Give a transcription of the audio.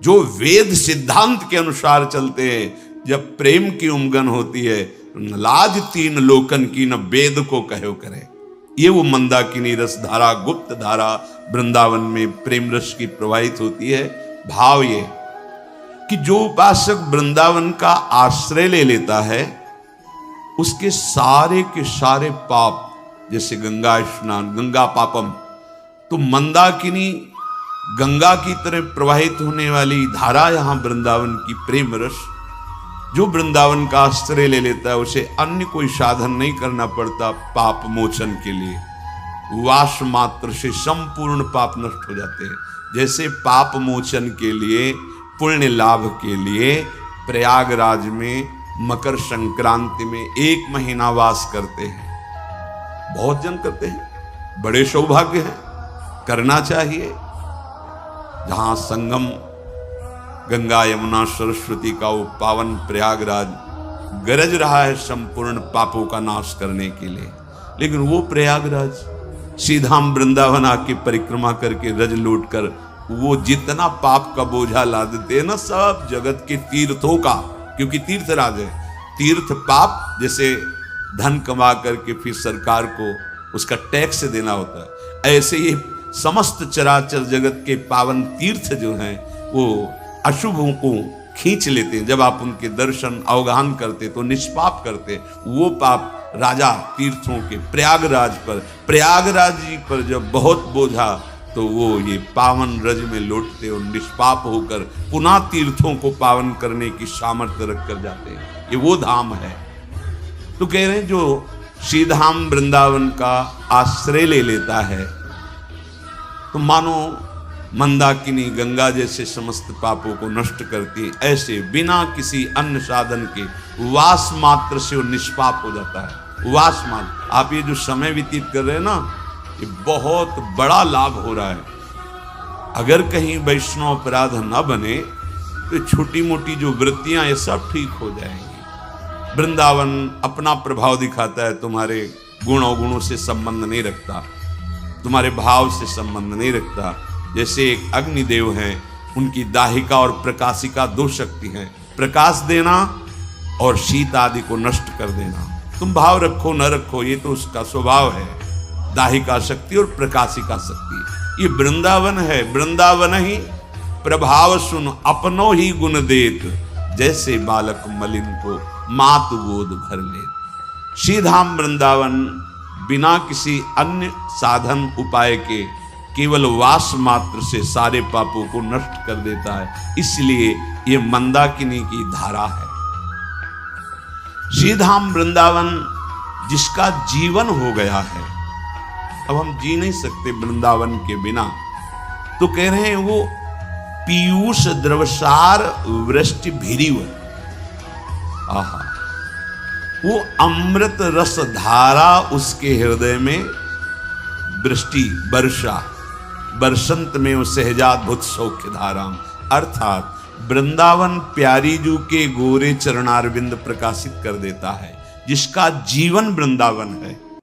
जो वेद सिद्धांत के अनुसार चलते हैं। जब प्रेम की उमगन होती है, लाज तीन लोकन की न वेद को कहो करे। ये वो मंदाकिनी रस धारा, गुप्त धारा वृंदावन में प्रेम रस की प्रवाहित होती है। भाव ये कि जो उपासक वृंदावन का आश्रय ले लेता है, उसके सारे के सारे पाप, जैसे गंगा स्नान, गंगा पापम, तो मंदाकिनी गंगा की तरह प्रवाहित होने वाली धारा यहां वृंदावन की प्रेम रस, जो वृंदावन का आश्रय ले लेता है, उसे अन्य कोई साधन नहीं करना पड़ता पाप मोचन के लिए। वास मात्र से संपूर्ण पाप नष्ट हो जाते हैं। जैसे पाप मोचन के लिए, पुण्य लाभ के लिए प्रयागराज में मकर संक्रांति में 1 महीना वास करते हैं। बहुत जन करते हैं, बड़े सौभाग्य है, करना चाहिए। जहां संगम गंगा यमुना सरस्वती का वो पावन प्रयागराज गरज रहा है संपूर्ण पापों का नाश करने के लिए, लेकिन वो प्रयागराज सीधा हम वृंदावन आके परिक्रमा करके रज लूट कर वो जितना पाप का बोझा लादते हैं ना, सब जगत के तीर्थों का, क्योंकि तीर्थ राज है, तीर्थ पाप, जैसे धन कमा करके फिर सरकार को उसका टैक्स देना होता है, ऐसे ही समस्त चराचर जगत के पावन तीर्थ जो हैं वो अशुभों को खींच लेते हैं। जब आप उनके दर्शन अवगाहन करते तो निष्पाप करते, वो पाप राजा तीर्थों के प्रयागराज जी पर जब बहुत बोझा, तो वो ये पावन रज में लौटते और निष्पाप होकर पुनः तीर्थों को पावन करने की सामर्थ्य रख कर जाते हैं। ये वो धाम है। तो कह रहे हैं जो श्रीधाम वृंदावन का आश्रय ले लेता है, तो मानो मंदाकिनी गंगा जैसे समस्त पापों को नष्ट करती है, ऐसे बिना किसी अन्य साधन के वास मात्र से वो निष्पाप हो जाता है। वास मात्र, आप ये जो समय व्यतीत कर रहे हैं ना, ये बहुत बड़ा लाभ हो रहा है। अगर कहीं वैष्णव अपराध न बने तो छोटी मोटी जो वृत्तियां ये सब ठीक हो जाएंगी। वृंदावन अपना प्रभाव दिखाता है, तुम्हारे गुण अवगुणों से संबंध नहीं रखता, तुम्हारे भाव से संबंध नहीं रखता। जैसे एक अग्निदेव हैं, उनकी दाहिका और प्रकाशिका 2 शक्ति हैं, प्रकाश देना और शीत आदि को नष्ट कर देना। तुम भाव रखो न रखो, ये तो उसका स्वभाव है, दाहिका शक्ति और प्रकाशिका शक्ति। ये वृंदावन है, वृंदावन ही प्रभाव सुन अपनो ही गुण देत, जैसे बालक मलिन को मात गोद भर ले। श्रीधाम वृंदावन बिना किसी अन्य साधन उपाय के केवल वास मात्र से सारे पापों को नष्ट कर देता है, इसलिए ये मंदाकिनी की धारा है। श्रीधाम वृंदावन जिसका जीवन हो गया है, अब हम जी नहीं सकते वृंदावन के बिना, तो कह रहे हैं वो पीयूष द्रवसार वृष्टि भिरिव, आहा, वो अमृत रस धारा उसके हृदय में वृष्टि वर्षा, बरसंत में वो सहजाद्भुत सौख्य धारा, अर्थात वृंदावन प्यारी जू के गोरे चरणारविंद प्रकाशित कर देता है। जिसका जीवन वृंदावन है,